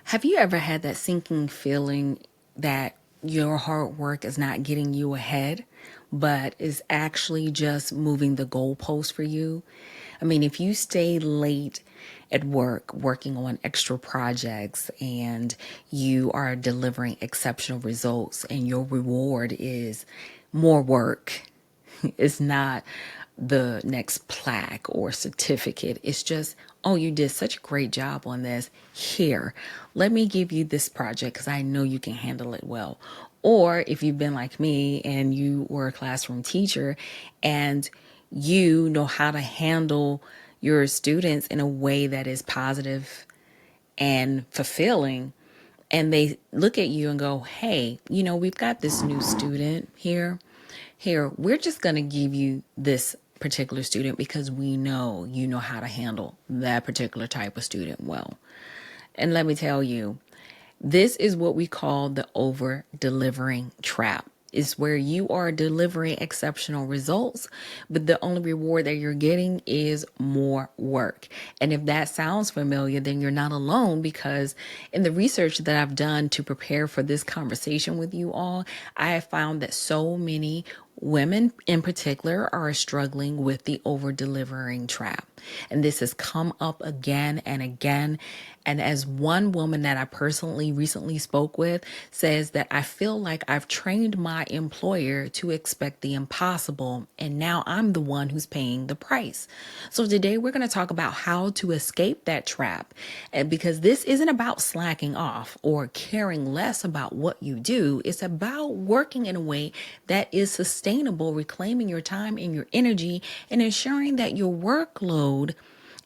Have you ever had that sinking feeling that your hard work is not getting you ahead, but is actually just moving the goalpost for you? I mean, if you stay late at work, working on extra projects, and you are delivering exceptional results, and your reward is more work, it's not the next plaque or certificate. It's just, oh, you did such a great job on this. Here, let me give you this project because I know you can handle it well. Or if you've been like me and you were a classroom teacher and you know how to handle your students in a way that is positive and fulfilling, and they look at you and go, hey, we've got this new student here. We're just going to give you this particular student because we know you know how to handle that particular type of student well. And let me tell you, this is what we call the over delivering trap. Is where you are delivering exceptional results, but the only reward that you're getting is more work. And if that sounds familiar, then you're not alone, because in the research that I've done to prepare for this conversation with you all, I have found that so many women in particular are struggling with the over delivering trap. And this has come up again and again. And as one woman that I personally recently spoke with says that I feel like I've trained my employer to expect the impossible, and now I'm the one who's paying the price. So today we're going to talk about how to escape that trap. And because this isn't about slacking off or caring less about what you do, it's about working in a way that is sustainable, reclaiming your time and your energy, and ensuring that your workload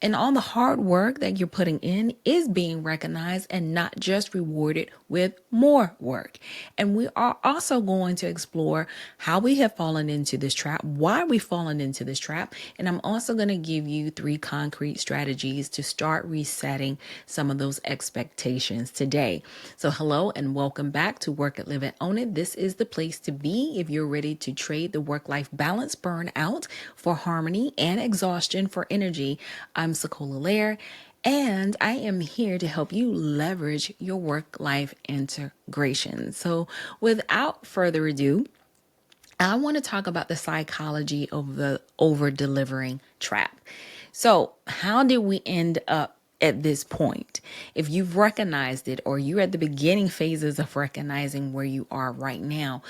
and all the hard work that you're putting in is being recognized and not just rewarded with more work. And we are also going to explore how we have fallen into this trap, why we've fallen into this trap. And I'm also going to give you 3 concrete strategies to start resetting some of those expectations today. So hello and welcome back to Work It, Live It, Own It. This is the place to be if you're ready to trade the work-life balance burnout for harmony and exhaustion for energy. I'm Sekola Lair, and I am here to help you leverage your work-life integration. So without further ado, I want to talk about the psychology of the over-delivering trap. So how did we end up at this point? If you've recognized it, or you're at the beginning phases of recognizing where you are right now,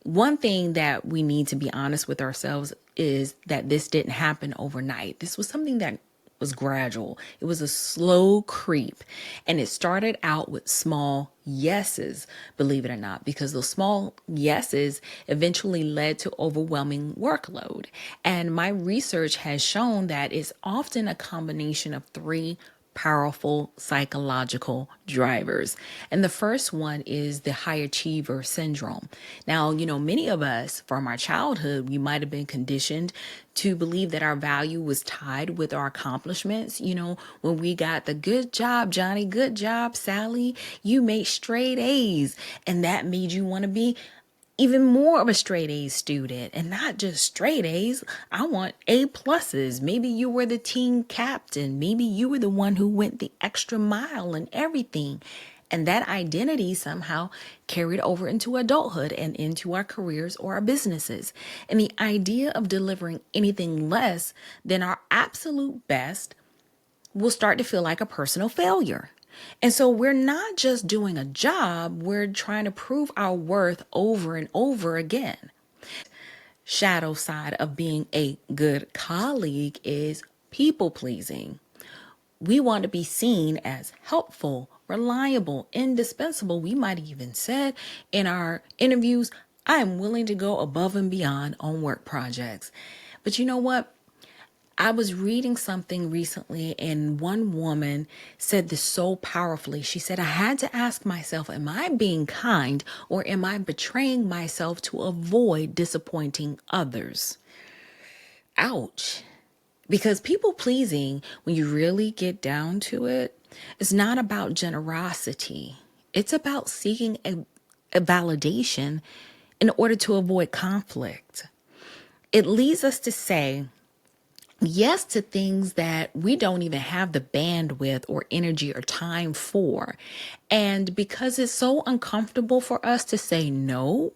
one thing that we need to be honest with ourselves is that this didn't happen overnight. This was something that was gradual. It was a slow creep, and it started out with small yeses, believe it or not, because those small yeses eventually led to overwhelming workload. And my research has shown that it's often a combination of 3 powerful psychological drivers. And the first one is the high achiever syndrome. Now, many of us from our childhood, we might have been conditioned to believe that our value was tied with our accomplishments. When we got the good job, Johnny, good job, Sally, you made straight A's. And that made you want to be even more of a straight A student, and not just straight A's. I want A pluses. Maybe you were the team captain. Maybe you were the one who went the extra mile and everything. And that identity somehow carried over into adulthood and into our careers or our businesses. And the idea of delivering anything less than our absolute best will start to feel like a personal failure. And so we're not just doing a job, we're trying to prove our worth over and over again. Shadow side of being a good colleague is people pleasing. We want to be seen as helpful, reliable, indispensable. We might even said in our interviews, I am willing to go above and beyond on work projects. But you know what? I was reading something recently, and one woman said this so powerfully. She said, I had to ask myself, am I being kind, or am I betraying myself to avoid disappointing others? Ouch. Because people pleasing, when you really get down to it, is not about generosity. It's about seeking a validation in order to avoid conflict. It leads us to say, yes to things that we don't even have the bandwidth or energy or time for. And because it's so uncomfortable for us to say no,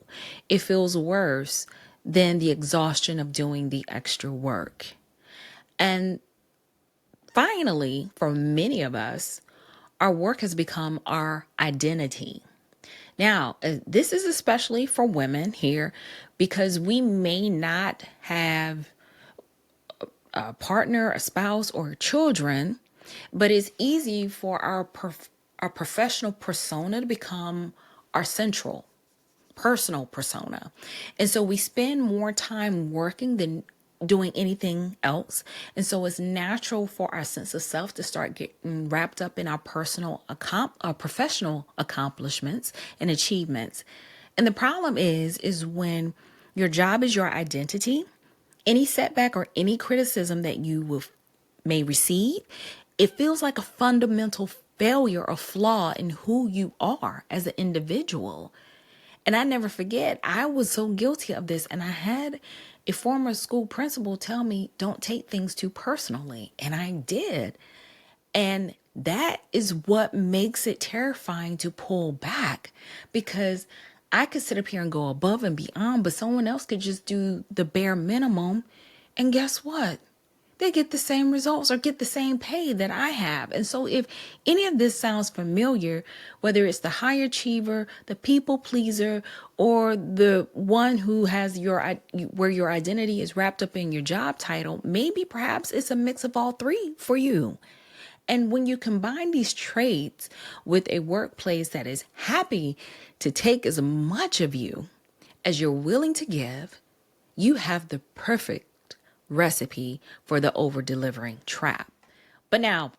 it feels worse than the exhaustion of doing the extra work. And finally, for many of us, our work has become our identity. Now, this is especially for women here because we may not have a partner, a spouse, or children, but it's easy for our professional persona to become our central personal persona. And so we spend more time working than doing anything else. And so it's natural for our sense of self to start getting wrapped up in our professional accomplishments and achievements. And the problem is when your job is your identity, any setback or any criticism that may receive, it feels like a fundamental failure or flaw in who you are as an individual. And I never forget, I was so guilty of this. And I had a former school principal tell me, don't take things too personally. And I did. And that is what makes it terrifying to pull back, because I could sit up here and go above and beyond, but someone else could just do the bare minimum. And guess what? They get the same results or get the same pay that I have. And so if any of this sounds familiar, whether it's the high achiever, the people pleaser, or the one who has where your identity is wrapped up in your job title, maybe perhaps it's a mix of all three for you. And when you combine these traits with a workplace that is happy to take as much of you as you're willing to give, you have the perfect recipe for the over delivering trap. But now,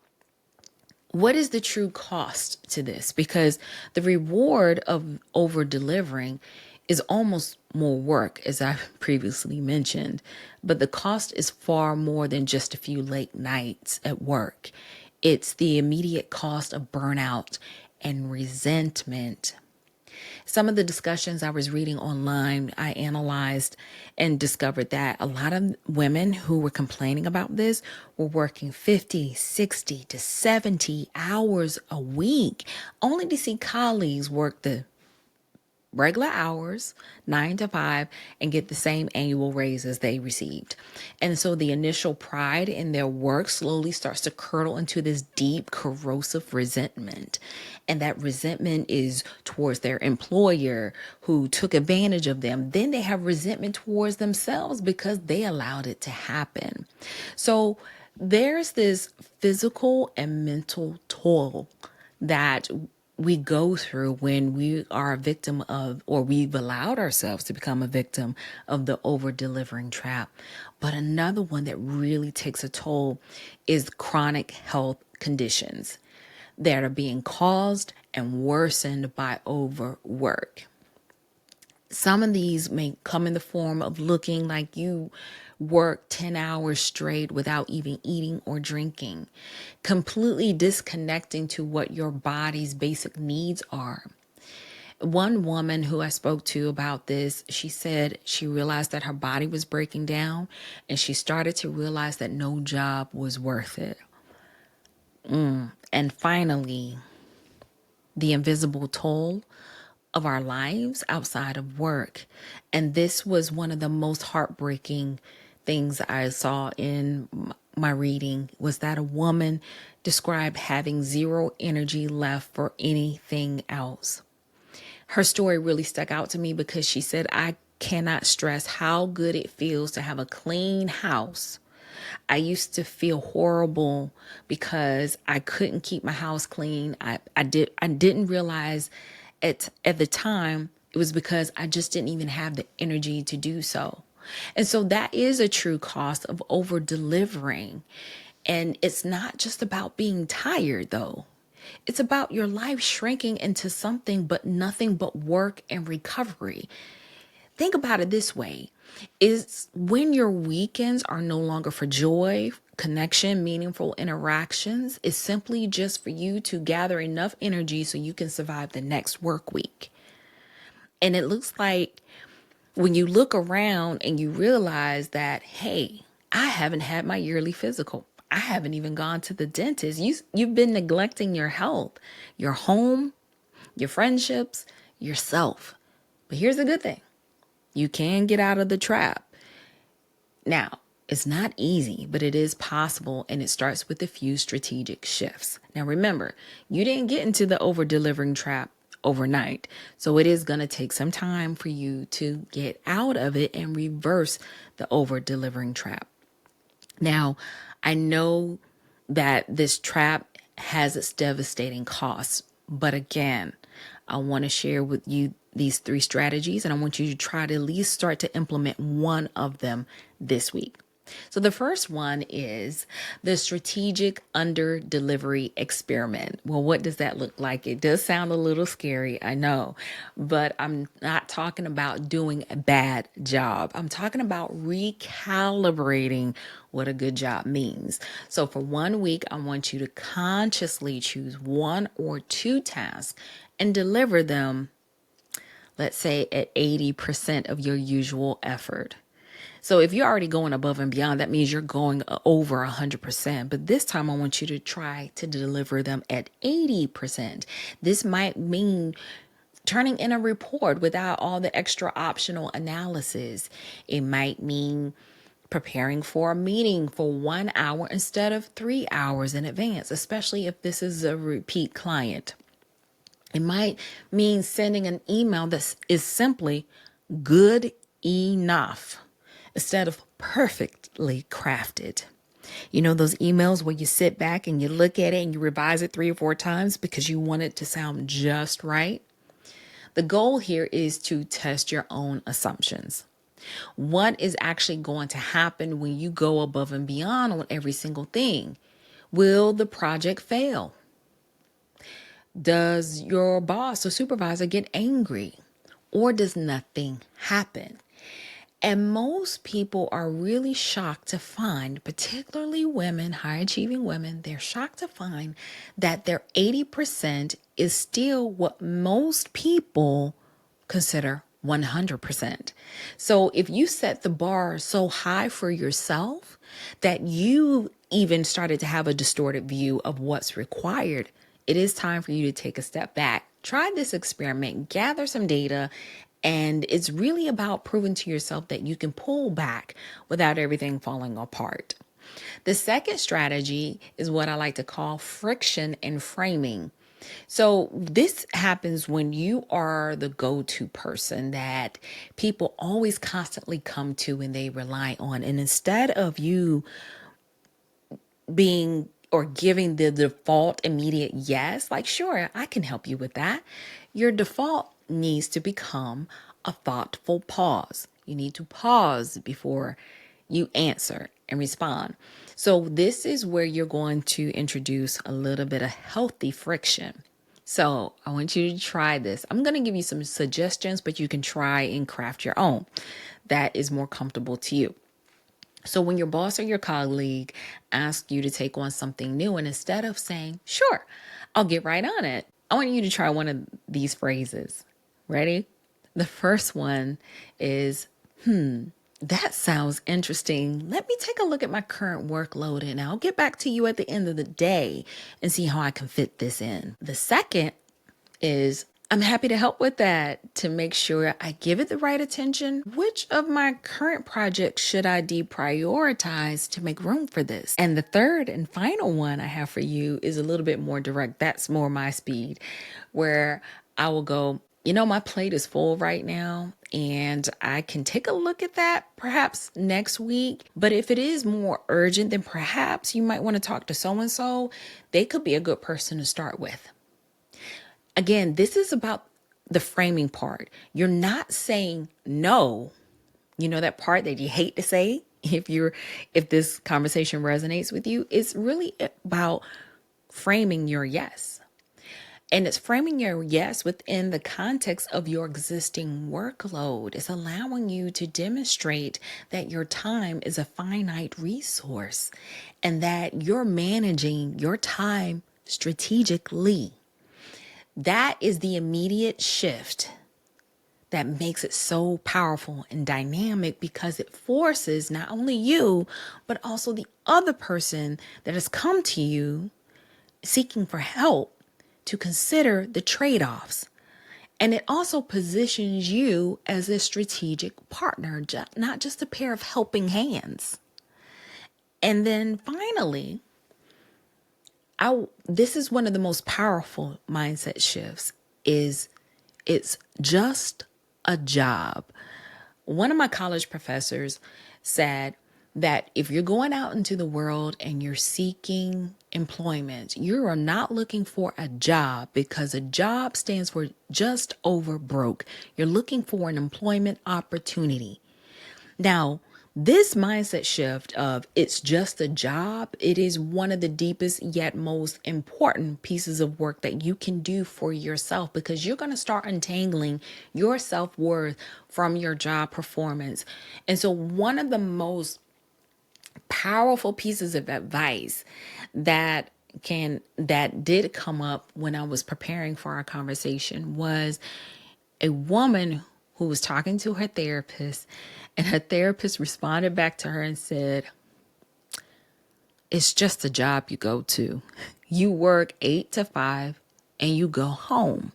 what is the true cost to this? Because the reward of over delivering is almost more work, as I previously mentioned, but the cost is far more than just a few late nights at work. It's the immediate cost of burnout and resentment. Some of the discussions I was reading online, I analyzed and discovered that a lot of women who were complaining about this were working 50, 60 to 70 hours a week, only to see colleagues work the regular hours, 9 to 5, and get the same annual raises they received. And so the initial pride in their work slowly starts to curdle into this deep, corrosive resentment. And that resentment is towards their employer who took advantage of them. Then they have resentment towards themselves because they allowed it to happen. So there's this physical and mental toll that we go through when we are a victim of, or we've allowed ourselves to become a victim of the over delivering trap. But another one that really takes a toll is chronic health conditions that are being caused and worsened by overwork. Some of these may come in the form of looking like you work 10 hours straight without even eating or drinking, completely disconnecting to what your body's basic needs are. One woman who I spoke to about this, she said she realized that her body was breaking down and she started to realize that no job was worth it. And finally, the invisible toll of our lives outside of work. And this was one of the most heartbreaking things I saw in my reading, was that a woman described having zero energy left for anything else. Her story really stuck out to me because she said, I cannot stress how good it feels to have a clean house. I used to feel horrible because I couldn't keep my house clean. I didn't realize at the time it was because I just didn't even have the energy to do so. And so that is a true cost of over delivering. And it's not just about being tired though. It's about your life shrinking into something but nothing but work and recovery. Think about it this way. Is when your weekends are no longer for joy, connection, meaningful interactions, it's simply just for you to gather enough energy so you can survive the next work week. And it looks like when you look around and you realize that, hey, I haven't had my yearly physical. I haven't even gone to the dentist. You've been neglecting your health, your home, your friendships, yourself. But here's the good thing. You can get out of the trap. Now, it's not easy, but it is possible, and it starts with a few strategic shifts. Now, remember, you didn't get into the over delivering trap overnight. So it is going to take some time for you to get out of it and reverse the over delivering trap. Now, I know that this trap has its devastating costs, but again, I want to share with you these 3 strategies, and I want you to try to at least start to implement one of them this week. So the first one is the strategic under delivery experiment. Well, what does that look like? It does sound a little scary, I know, but I'm not talking about doing a bad job. I'm talking about recalibrating what a good job means. So for 1 week, I want you to consciously choose 1 or 2 tasks and deliver them, let's say, at 80% of your usual effort. So if you're already going above and beyond, that means you're going over 100%. But this time I want you to try to deliver them at 80%. This might mean turning in a report without all the extra optional analysis. It might mean preparing for a meeting for 1 hour instead of 3 hours in advance, especially if this is a repeat client. It might mean sending an email that is simply good enough instead of perfectly crafted. You know, those emails where you sit back and you look at it and you revise it 3 or 4 times because you want it to sound just right. The goal here is to test your own assumptions. What is actually going to happen when you go above and beyond on every single thing? Will the project fail? Does your boss or supervisor get angry? Or does nothing happen? And most people are really shocked to find, particularly women, high achieving women, they're shocked to find that their 80% is still what most people consider 100%. So if you set the bar so high for yourself that you even started to have a distorted view of what's required, it is time for you to take a step back. Try this experiment, gather some data, and it's really about proving to yourself that you can pull back without everything falling apart. The second strategy is what I like to call friction and framing. So this happens when you are the go-to person that people always constantly come to and they rely on. And instead of you being or giving the default immediate yes, like, sure, I can help you with that, your default needs to become a thoughtful pause. You need to pause before you answer and respond. So this is where you're going to introduce a little bit of healthy friction. So I want you to try this. I'm going to give you some suggestions, but you can try and craft your own that is more comfortable to you. So when your boss or your colleague asks you to take on something new, and instead of saying, sure, I'll get right on it, I want you to try one of these phrases. Ready? The first one is, that sounds interesting. Let me take a look at my current workload and I'll get back to you at the end of the day and see how I can fit this in. The second is, I'm happy to help with that to make sure I give it the right attention. Which of my current projects should I deprioritize to make room for this? And the third and final one I have for you is a little bit more direct. That's more my speed, where I will go, my plate is full right now and I can take a look at that perhaps next week. But if it is more urgent, then perhaps you might want to talk to so-and-so. They could be a good person to start with. Again, this is about the framing part. You're not saying no. You know that part that you hate to say if this conversation resonates with you. It's really about framing your yes. And it's framing your yes within the context of your existing workload. It's allowing you to demonstrate that your time is a finite resource and that you're managing your time strategically. That is the immediate shift that makes it so powerful and dynamic, because it forces not only you, but also the other person that has come to you seeking for help to consider the trade-offs. And it also positions you as a strategic partner, not just a pair of helping hands. And then finally, this is one of the most powerful mindset shifts, is it's just a job. One of my college professors said that if you're going out into the world and you're seeking employment, you are not looking for a job, because a job stands for just over broke. You're looking for an employment opportunity. Now, this mindset shift of it's just a job, it is one of the deepest yet most important pieces of work that you can do for yourself, because you're going to start untangling your self-worth from your job performance. And so one of the most powerful pieces of advice that did come up when I was preparing for our conversation was a woman who was talking to her therapist, and her therapist responded back to her and said, "It's just a job you go to. You work 8 to 5 and you go home."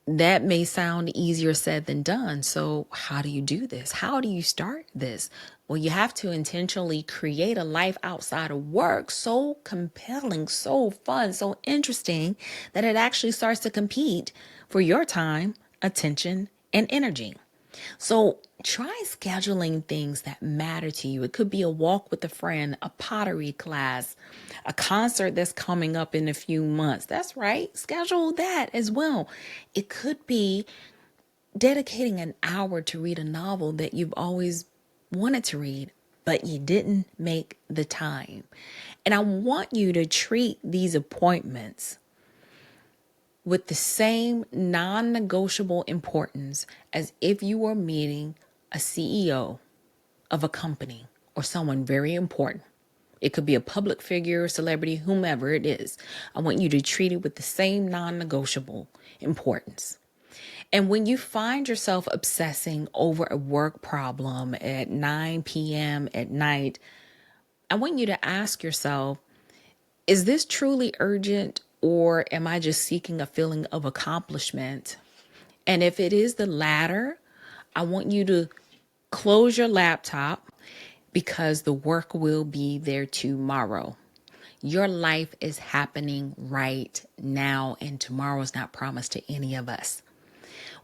That may sound easier said than done. So how do you do this? How do you start this? Well, you have to intentionally create a life outside of work so compelling, so fun, so interesting that it actually starts to compete for your time, attention, and energy. So try scheduling things that matter to you. It could be a walk with a friend, a pottery class, a concert that's coming up in a few months. That's right. Schedule that as well. It could be dedicating an hour to read a novel that you've always wanted to read, but you didn't make the time. And I want you to treat these appointments with the same non-negotiable importance as if you were meeting a CEO of a company or someone very important. It could be a public figure, celebrity, whomever it is. I want you to treat it with the same non-negotiable importance. And when you find yourself obsessing over a work problem at 9 p.m. at night, I want you to ask yourself, is this truly urgent, or am I just seeking a feeling of accomplishment? And if it is the latter, I want you to close your laptop, because the work will be there tomorrow. Your life is happening right now, and tomorrow is not promised to any of us.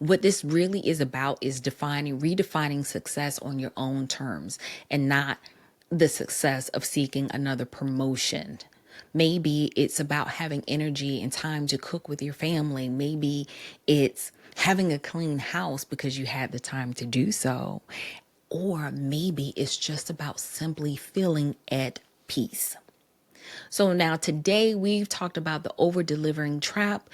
What this really is about is redefining success on your own terms, and not the success of seeking another promotion. Maybe it's about having energy and time to cook with your family. Maybe it's having a clean house because you had the time to do so. Or maybe it's just about simply feeling at peace. So now today we've talked about the over-delivering trap,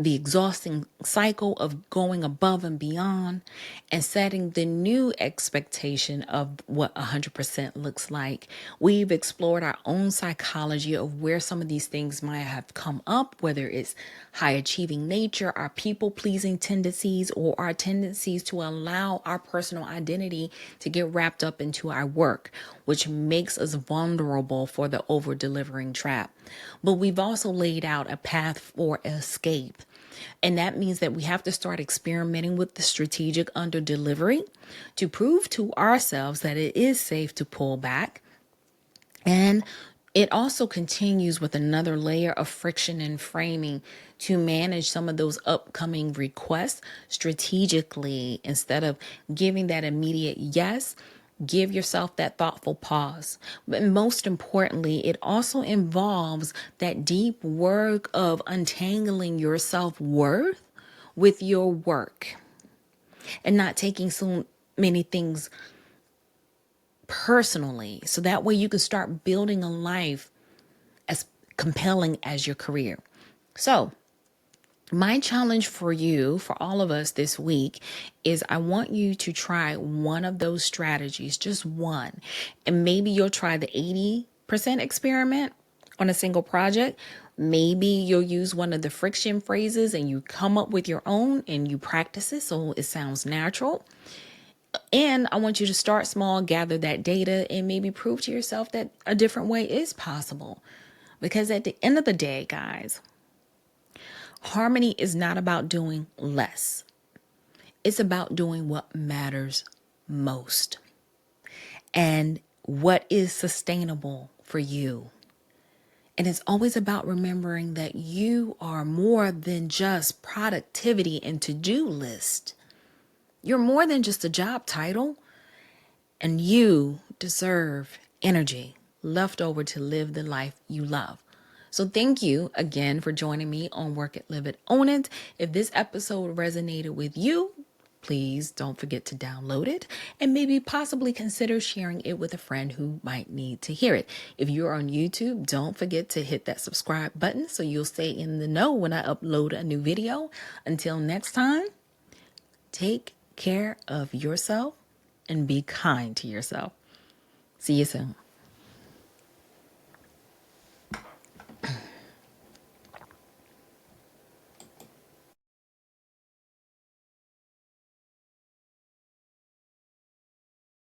the exhausting cycle of going above and beyond, and setting the new expectation of what 100% looks like. We've explored our own psychology of where some of these things might have come up, whether it's high achieving nature, our people pleasing tendencies, or our tendencies to allow our personal identity to get wrapped up into our work, which makes us vulnerable for the over delivering trap. But we've also laid out a path for escape. And that means that we have to start experimenting with the strategic under delivery to prove to ourselves that it is safe to pull back. And it also continues with another layer of friction and framing to manage some of those upcoming requests strategically. Instead of giving that immediate yes, give yourself that thoughtful pause. But most importantly, it also involves that deep work of untangling your self-worth with your work, and not taking so many things personally. So that way you can start building a life as compelling as your career. So my challenge for you, for all of us this week, is I want you to try one of those strategies, just one. And maybe you'll try the 80% experiment on a single project. Maybe you'll use one of the friction phrases and you come up with your own and you practice it so it sounds natural. And I want you to start small, gather that data, and maybe prove to yourself that a different way is possible. Because at the end of the day, guys, harmony is not about doing less. It's about doing what matters most and what is sustainable for you. And it's always about remembering that you are more than just productivity and to-do list. You're more than just a job title, and you deserve energy left over to live the life you love. So thank you again for joining me on Work It, Live It, Own It. If this episode resonated with you, please don't forget to download it and maybe possibly consider sharing it with a friend who might need to hear it. If you're on YouTube, don't forget to hit that subscribe button so you'll stay in the know when I upload a new video. Until next time, take care of yourself and be kind to yourself. See you soon.